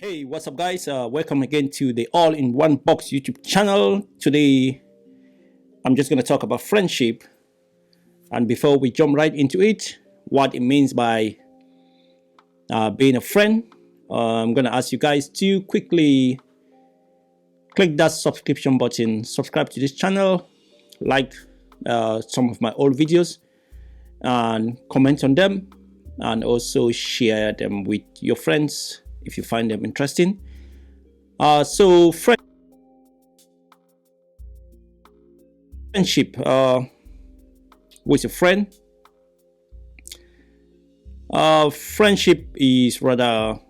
Hey, what's up, guys? Welcome again to the All in One Box YouTube channel. Today, I'm just going to talk about friendship. And before we jump right into it, what it means by being a friend, I'm going to ask you guys to quickly click that subscription button, subscribe to this channel, like some of my old videos, and comment on them, and also share them with your friends if you find them interesting. Friendship with a friend. Friendship is rather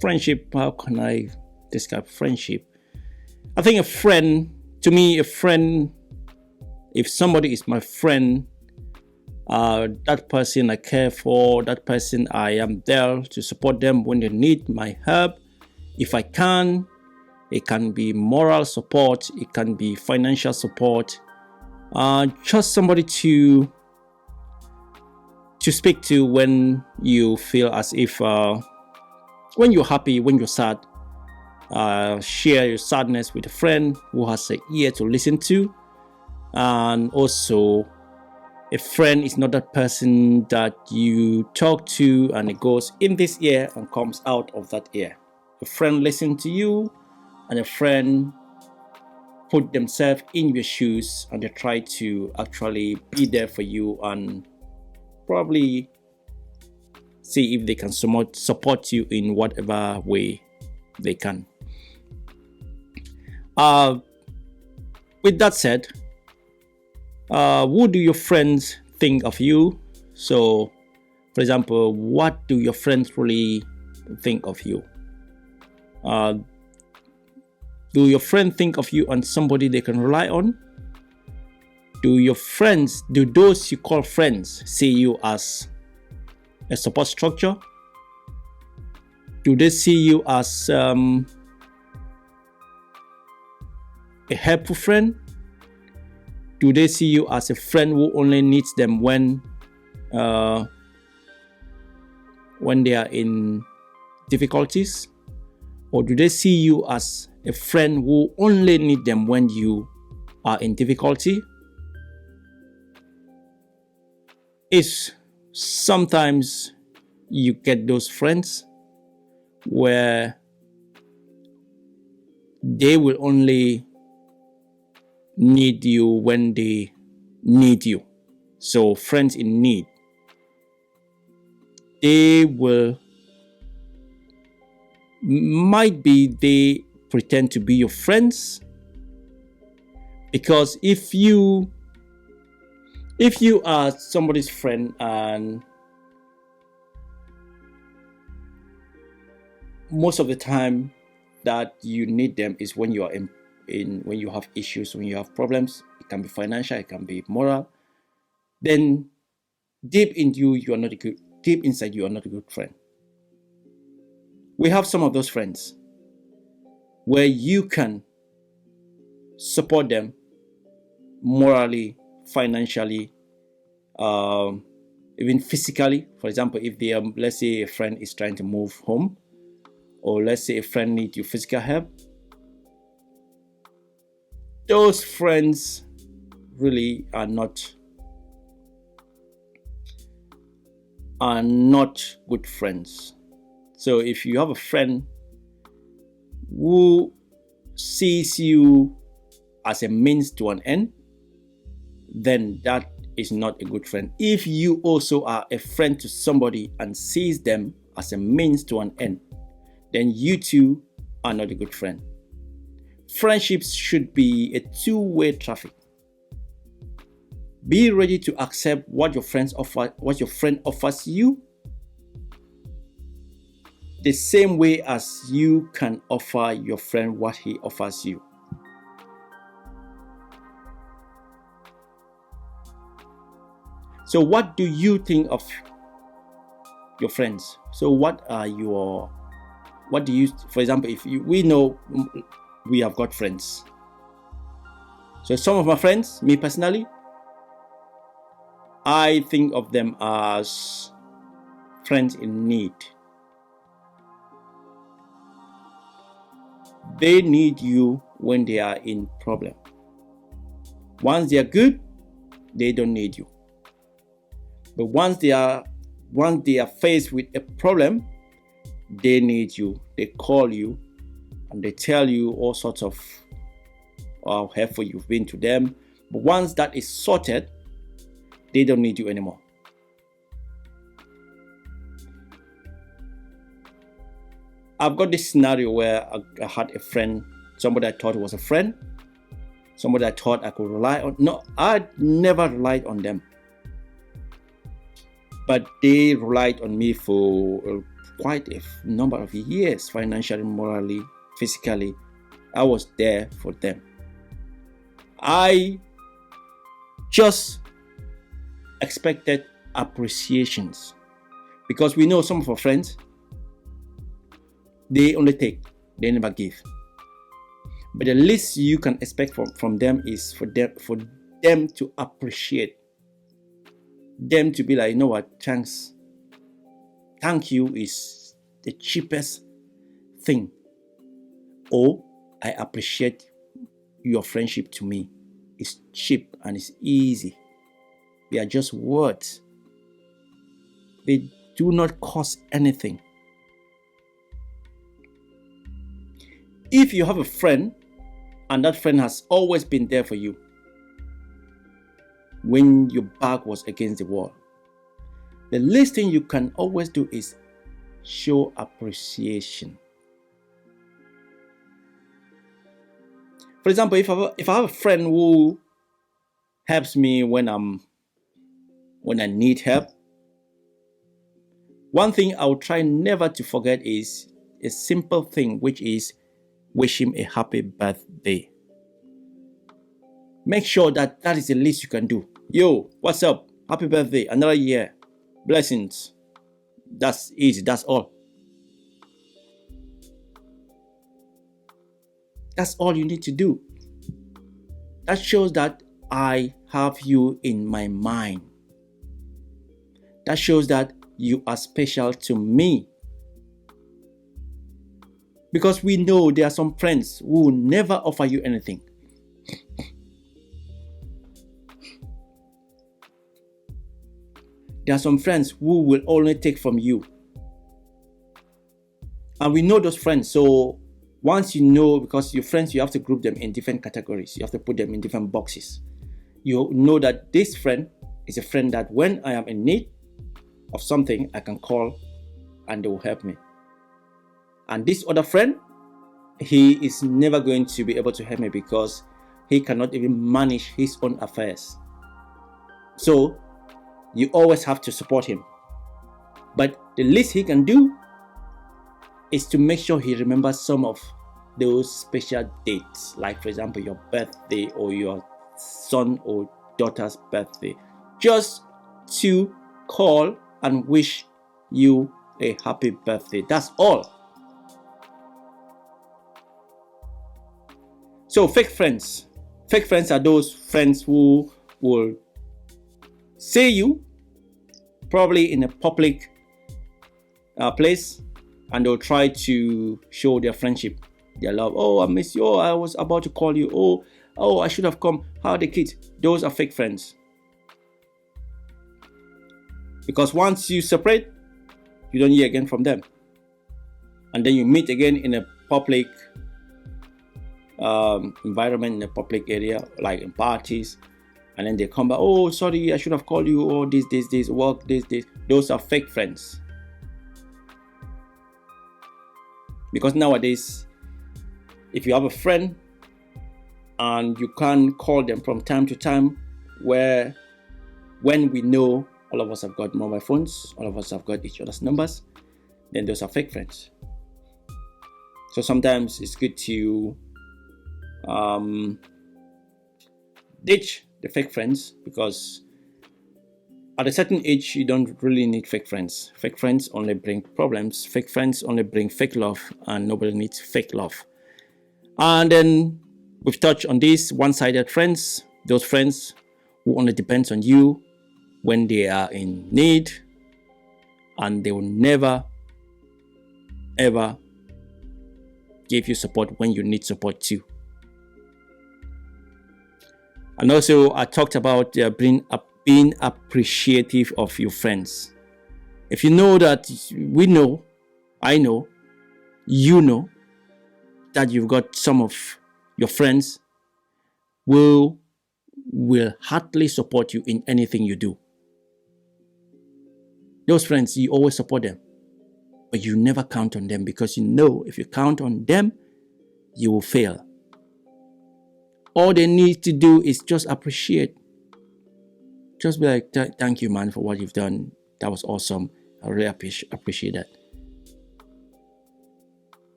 friendship. How can I describe friendship? I think a friend, to me, a friend, if somebody is my friend, that person I care for, that person I am there to support them when they need my help. If I can, it can be moral support, it can be financial support, just somebody to speak to when you feel as if when you're happy, when you're sad, share your sadness with a friend who has an ear to listen to. And also, a friend is not that person that you talk to and it goes in this ear and comes out of that ear. A friend listens to you, and a friend put themselves in your shoes and they try to actually be there for you and probably see if they can support you in whatever way they can. With that said, what do your friends think of you? So, for example, what do your friends really think of you? Do your friend think of you as somebody they can rely on? Do those you call friends see you as a support structure? Do they see you as a helpful friend? Do they see you as a friend who only needs them when they are in difficulties? Or do they see you as a friend who only need them when you are in difficulty? Is sometimes you get those friends where they will only need you when they need you. So friends in need, they pretend to be your friends, because if you are somebody's friend and most of the time that you need them is when you are when you have issues, when you have problems, it can be financial, it can be moral, then deep inside you are not a good friend. We have some of those friends where you can support them morally, financially, even physically. For example, if they let's say a friend is trying to move home, or let's say a friend needs your physical help, those friends really are not good friends. So if you have a friend who sees you as a means to an end, then that is not a good friend. If you also are a friend to somebody and sees them as a means to an end, then you too are not a good friend. Friendships should be a two-way traffic. Be ready to accept what your friend offers you, the same way as you can offer your friend what he offers you. So what do you think of your friends? So what do you, for example, we know we have got friends. So some of my friends, me personally, I think of them as friends in need. They need you when they are in problem. Once they are good, they don't need you. But once they are faced with a problem, they need you. They call you and they tell you all sorts of how helpful you've been to them. But once that is sorted, they don't need you anymore. I've got this scenario where I had a friend, somebody I thought was a friend, somebody I thought I could rely on. No, I never relied on them. But they relied on me for quite a number of years, financially, morally, physically. I was there for them. I just expected appreciations, because we know some of our friends, they only take, they never give. But the least you can expect from them is for them to appreciate, them to be like, you know what, thanks, thank you is the cheapest thing. Or I appreciate your friendship to me. It's cheap and it's easy. They are just words. They do not cost anything. If you have a friend and that friend has always been there for you when your back was against the wall, the least thing you can always do is show appreciation. For example, if I have a friend who helps me when I need help, one thing I will try never to forget is a simple thing, which is wish him a happy birthday. Make sure that is the least you can do. Yo, what's up? Happy birthday, another year, blessings. That's easy, that's all. That's all you need to do. That shows that I have you in my mind. That shows that you are special to me. Because we know there are some friends who will never offer you anything. There are some friends who will only take from you. And we know those friends. So once you know, because your friends, you have to group them in different categories. You have to put them in different boxes. You know that this friend is a friend that when I am in need of something, I can call and they will help me. And this other friend, he is never going to be able to help me because he cannot even manage his own affairs. So you always have to support him. But the least he can do is to make sure he remembers some of those special dates, like for example your birthday or your son or daughter's birthday, just to call and wish you a happy birthday. That's all. So fake friends are those friends who will see you probably in a public place, and they'll try to show their friendship, their love. Oh, I miss you. Oh, I was about to call you. Oh, I should have come. How are the kids? Those are fake friends. Because once you separate, you don't hear again from them. And then you meet again in a public environment, in a public area, like in parties. And then they come back. Oh, sorry, I should have called you. Oh, this, work, this. Those are fake friends. Because nowadays, if you have a friend and you can call them from time to time, when we know all of us have got mobile phones, all of us have got each other's numbers, then those are fake friends. So sometimes it's good to ditch the fake friends, because at a certain age you don't really need fake friends. Fake friends only bring problems. Fake friends only bring fake love, and nobody needs fake love. And then we've touched on these one-sided friends, those friends who only depends on you when they are in need, and they will never ever give you support when you need support too. And also, I talked about being appreciative of your friends. If you know that I know, you know that you've got some of your friends will heartily support you in anything you do. Those friends, you always support them, but you never count on them, because you know if you count on them, you will fail. All they need to do is just appreciate. Just be like, thank you, man, for what you've done. That was awesome. I really appreciate that.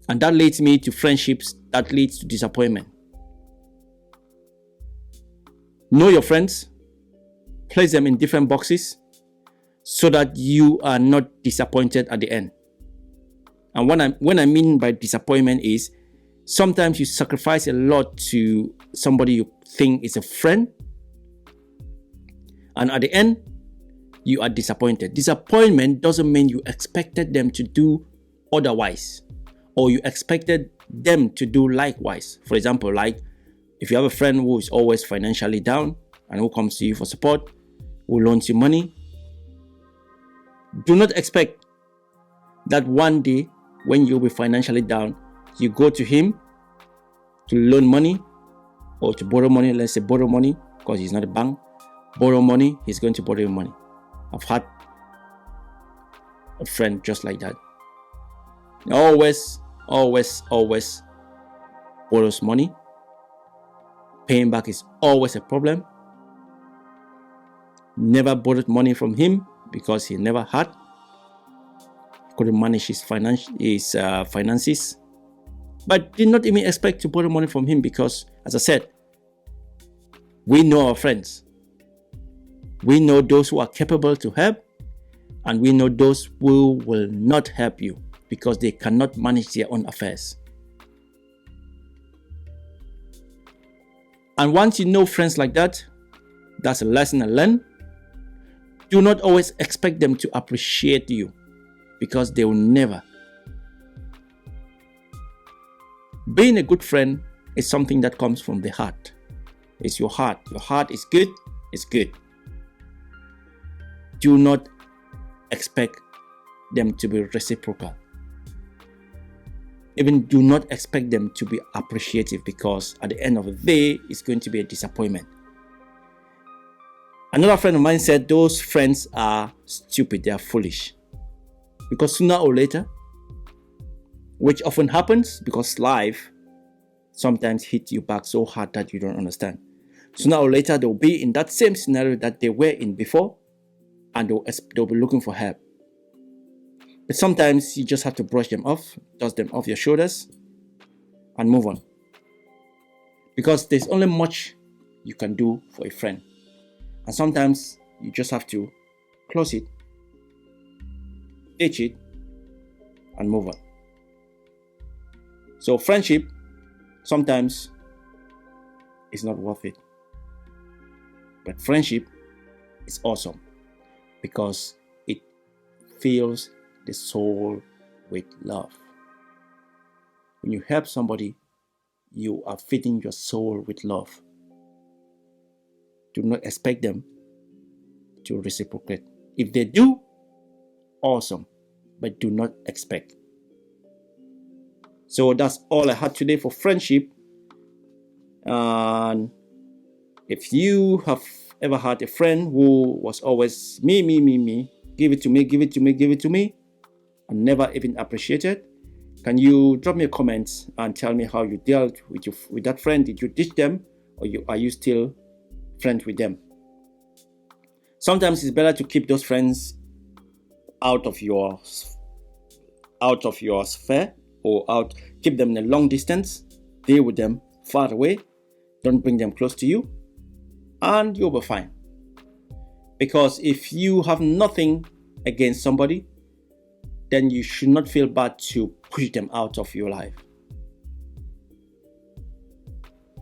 And that leads me to friendships that leads to disappointment. Know your friends. Place them in different boxes so that you are not disappointed at the end. And when I mean by disappointment is, sometimes you sacrifice a lot to somebody you think is a friend, and at the end, you are disappointed. Disappointment doesn't mean you expected them to do otherwise, or you expected them to do likewise. For example, like if you have a friend who is always financially down and who comes to you for support, who loans you money, do not expect that one day when you'll be financially down, you go to him to loan money or to borrow money. Let's say borrow money, because he's not a bank. Borrow money, he's going to borrow you money. I've had a friend just like that. He always borrows money. Paying back is always a problem. Never borrowed money from him because he never had. Couldn't manage his finances. But did not even expect to borrow money from him because, as I said, we know our friends. We know those who are capable to help, and we know those who will not help you because they cannot manage their own affairs. And once you know friends like that, that's a lesson I learned. Do not always expect them to appreciate you, because they will never. Being a good friend is something that comes from the heart. It's your heart. Your heart is good, it's good. Do not expect them to be reciprocal. Even do not expect them to be appreciative, because at the end of the day, it's going to be a disappointment. Another friend of mine said those friends are stupid, they are foolish. Because sooner or later, which often happens because life sometimes hits you back so hard that you don't understand. Sooner or later, they'll be in that same scenario that they were in before, and they'll be looking for help. But sometimes you just have to brush them off, dust them off your shoulders, and move on. Because there's only much you can do for a friend. And sometimes you just have to close it, ditch it, and move on. So friendship sometimes is not worth it. But friendship is awesome because it fills the soul with love. When you help somebody, you are feeding your soul with love. Do not expect them to reciprocate. If they do, awesome, but do not expect. So that's all I had today for friendship. And if you have ever had a friend who was always me, give it to me, and never even appreciated, can you drop me a comment and tell me how you dealt with that friend? Did you ditch them, or are you still friends with them? Sometimes it's better to keep those friends out of your sphere, or keep them in a long distance. Deal with them far away. Don't bring them close to you, and you'll be fine. Because if you have nothing against somebody, then you should not feel bad to push them out of your life.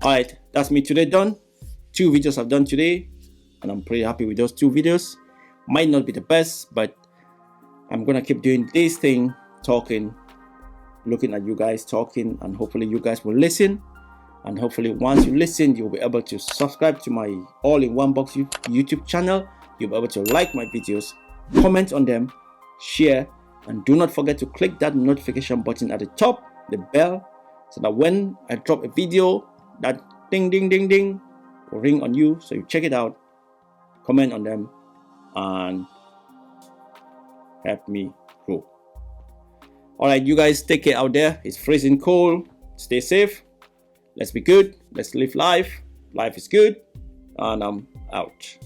Alright, that's me today done. 2 videos I've done today, and I'm pretty happy with those 2 videos. Might not be the best, but I'm gonna keep doing this thing, talking, looking at you guys talking, and hopefully you guys will listen. And hopefully once you listen, you'll be able to subscribe to my all-in-one box YouTube channel. You'll be able to like my videos, comment on them, share, and do not forget to click that notification button at the top, the bell, so that when I drop a video, that ding ding ding ding will ring on you, so you check it out, comment on them, and help me grow. All right, you guys take care out there. It's freezing cold. Stay safe. Let's be good. Let's live life. Life is good. And I'm out.